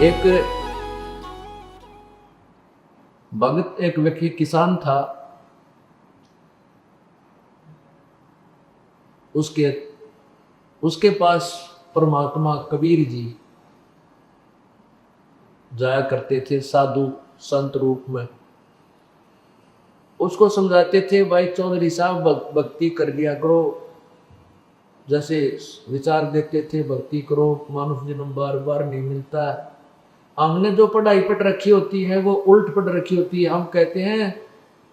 एक भगत, एक व्यक्ति किसान था। उसके पास परमात्मा कबीर जी जाया करते थे साधु संत रूप में। उसको समझाते थे, भाई चौधरी साहब भक्ति कर लिया करो, जैसे विचार देते थे भक्ति करो, मानुष जन्म बार बार नहीं मिलता। हमने जो पढ़ाई पढ़ रखी होती है वो उल्ट पढ़ रखी होती है। हम कहते हैं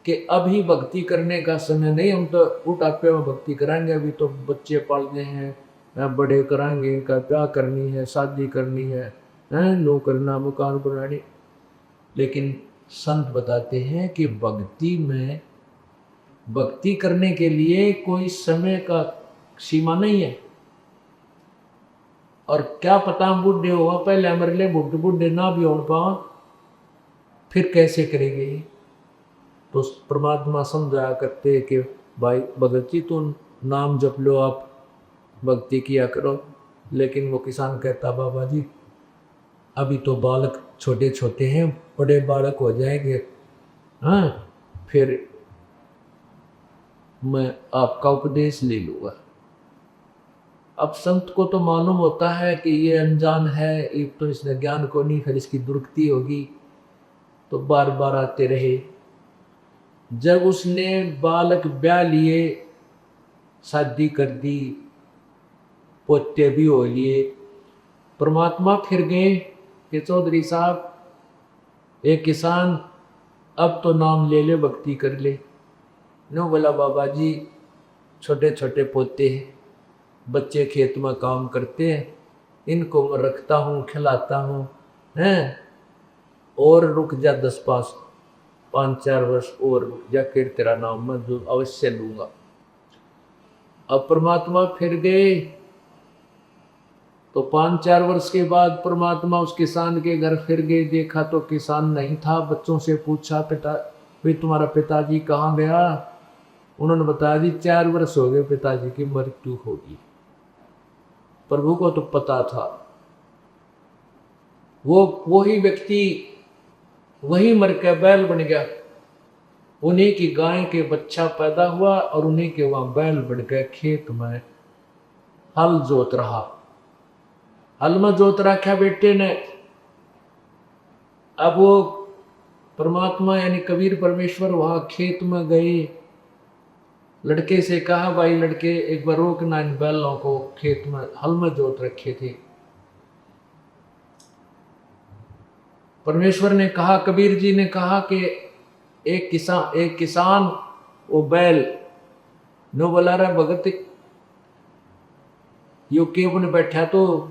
कि अभी भक्ति करने का समय नहीं, हम तो बुढ़ापे में भक्ति कराएंगे, अभी तो बच्चे पालने हैं, बड़े कराएंगे, का क्या करनी है, शादी करनी है, लो करना, मकान बनाने। लेकिन संत बताते हैं कि भक्ति करने के लिए कोई समय का सीमा नहीं है। और क्या पता हम बूढ़े हुआ, पहले हमारे लिए बूढ़े ना भी हो पाओ, फिर कैसे करेंगे। तो परमात्मा समझाया करते कि भाई भगत जी तुम नाम जप लो, आप भक्ति किया करो। लेकिन वो किसान कहता, बाबा जी अभी तो बालक छोटे छोटे हैं, बड़े बालक हो जाएंगे, हाँ फिर मैं आपका उपदेश ले लूँगा। अब संत को तो मालूम होता है कि ये अनजान है, एक तो इसने ज्ञान को नहीं, फिर इसकी दुर्गति होगी, तो बार बार आते रहे। जब उसने बालक ब्याह लिए, शादी कर दी, पोते भी हो लिए, परमात्मा फिर गए कि चौधरी साहब एक किसान अब तो नाम ले ले, भक्ति कर ले। नो बोला, बाबा जी छोटे छोटे पोते हैं, बच्चे खेत में काम करते हैं, इनको मैं रखता हूँ, खिलाता हूँ, हैं, और रुक जा 5-4 वर्ष और रुक जा, फिर तेरा नाम मैं जो अवश्य लूँगा। अब परमात्मा फिर गए, तो 5-4 वर्ष के बाद परमात्मा उस किसान के घर फिर गए। देखा तो किसान नहीं था। बच्चों से पूछा, पिता भाई तुम्हारा पिताजी कहाँ गया? उन्होंने बताया, जी 4 वर्ष हो गए पिताजी की मृत्यु होगी। प्रभु को तो पता था। वही व्यक्ति वही मर के बैल बन गया। उन्हीं की गाय के बच्चा पैदा हुआ और उन्हीं के वहां बैल बन गए, खेत में हल जोत रहा। हल में जोत रखा बेटे ने। अब वो परमात्मा यानी कबीर परमेश्वर वहां खेत में गए, लड़के से कहा, भाई लड़के एक बार रोकना इन बैलों को, खेत में हल में जोत रखे थे। परमेश्वर ने कहा, कबीर जी ने कहा कि एक किसान वो बैल नो बोला रहा, भगत यो क्यों बन बैठा, तो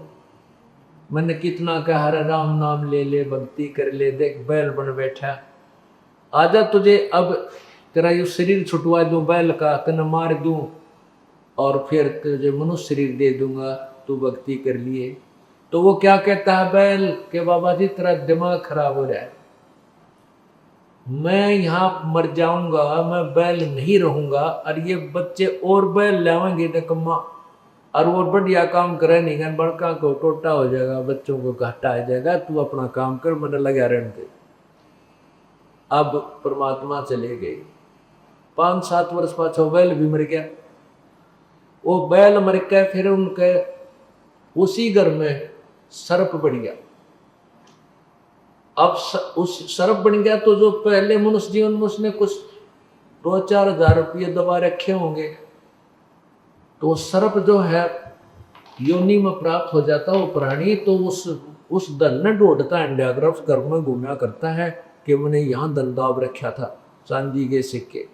मैंने कितना कहा राम नाम ले ले, भक्ति कर ले, देख बैल बन बैठा। आजा तुझे अब तेरा ये शरीर छुटवा दूं बैल का, तेने मार दूं और फिर तुझे मनुष्य शरीर दे दूंगा, तू भक्ति कर लिए। तो वो क्या कहता है बैल के, बाबा जी तेरा दिमाग खराब हो रहा है, मैं यहाँ मर जाऊंगा, मैं बैल नहीं रहूंगा, और ये बच्चे और बैल लावेंगे निकम्मा, और वो बढ़िया काम करे नहीं गए, बड़का को टोटा हो जाएगा, बच्चों को घाटा आ जाएगा, तू अपना काम कर, मैंने लगा रहने दे। अब परमात्मा चले गए। 5-7 वर्ष पाछो बैल भी मर गया। वो बैल मर के फिर उनके उसी घर में सर्प बढ़ गया। अब उस सर्प बन गया, तो जो पहले मनुष्य जीवन में उसने कुछ 2-4 हजार रुपये दबा रखे होंगे, तो सर्प जो है योनि में प्राप्त हो जाता वो प्राणी, तो उस धन ने ढूंढता है, इंडियाग्राफ घर में घूमा करता है कि मैंने यहाँ धन दाब रखा था, चांदी के सिक्के।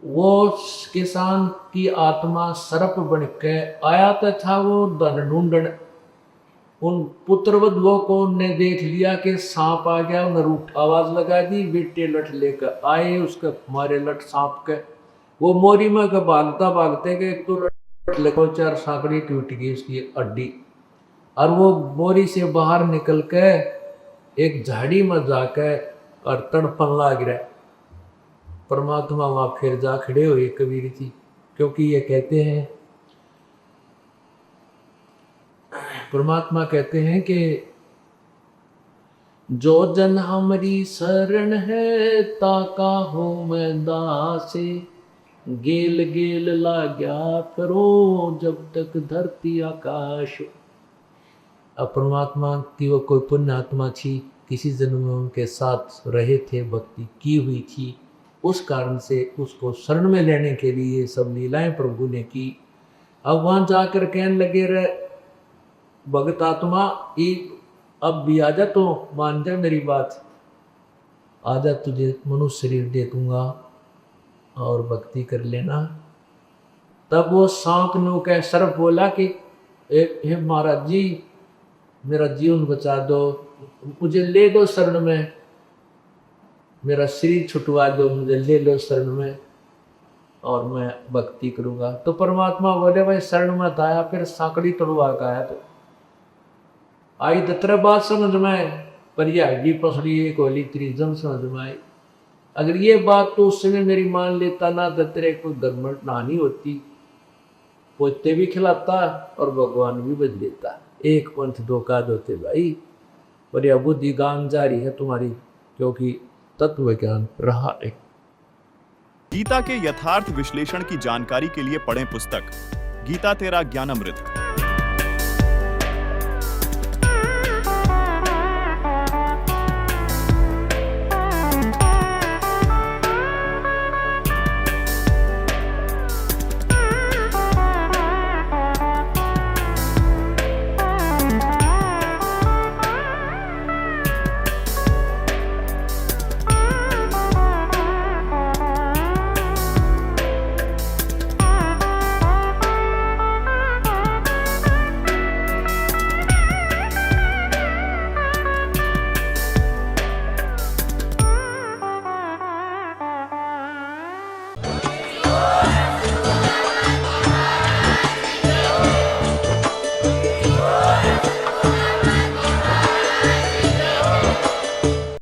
वो किसान की आत्मा सर्प बन के आया था वो धन ढूंढन। उन पुत्रवधुओं को ने देख लिया कि सांप आ गया, उन्हें आवाज लगा दी, बेटे लठ लेकर आए, उसके मारे लठ सांप के। वो मोरी में के भागता भागते गए, एक तो लठ लेकर 4 सांकड़ी टूट गई उसकी हड्डी, और वो मोरी से बाहर निकल के एक झाड़ी में जाकर और तड़पन लग रहा। परमात्मा वहां फिर जा खड़े हुए कबीर जी, क्योंकि ये कहते हैं, परमात्मा कहते हैं कि जो जन हमारी शरण है, ताका हो मैं दासे, गेल गेल लाग्या करो, जब तक धरती आकाश। अब परमात्मा की वो कोई पुण्य आत्मा थी, किसी जन्म में उनके साथ रहे थे, भक्ति की हुई थी, उस कारण से उसको शरण में लेने के लिए ये सब लीलाएं प्रभु ने की। अब वहां जाकर कहने लगे, रे भगत आत्मा, अब भी आजा, तो मान जा मेरी बात, आजा, तुझे मनुष्य शरीर दे दूंगा और भक्ति कर लेना। तब वो शांतनु कह सर्प बोला कि हे महाराज जी, मेरा जीवन बचा दो, मुझे ले दो शरण में, मेरा शरीर छुटवा दो, मुझे ले लो शरण में और मैं भक्ति करूंगा। तो परमात्मा बोले, भाई शरण मत आया, फिर सांकड़ी तलवार का आया। तो आई तो तेरे बात समझ में, पर यह भी पसड़ी एक होली त्रिजम समझ में आई। अगर ये बात तो उस समय मेरी मान लेता ना, तो तेरे कोई गड़बड़ नानी होती, पोते भी खिलाता और भगवान भी बच लेता। एक पंथ दो काज होते भाई, पर यह बुद्धि गान जारी है तुम्हारी, क्योंकि तत्व ज्ञान रहा एक। गीता के यथार्थ विश्लेषण की जानकारी के लिए पढ़ें पुस्तक गीता तेरा ज्ञानामृत।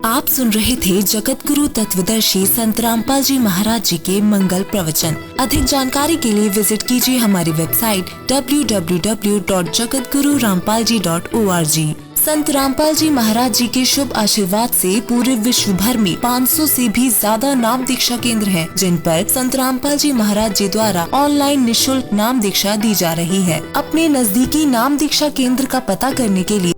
आप सुन रहे थे जगत गुरु तत्वदर्शी संत रामपाल जी महाराज जी के मंगल प्रवचन। अधिक जानकारी के लिए विजिट कीजिए हमारी वेबसाइट www.jagatgururampalji.org। संत रामपाल जी महाराज जी के शुभ आशीर्वाद से पूरे विश्व भर में 500 से भी ज्यादा नाम दीक्षा केंद्र हैं, जिन पर संत रामपाल जी महाराज जी द्वारा ऑनलाइन निशुल्क नाम दीक्षा दी जा रही है। अपने नजदीकी नाम दीक्षा केंद्र का पता करने के लिए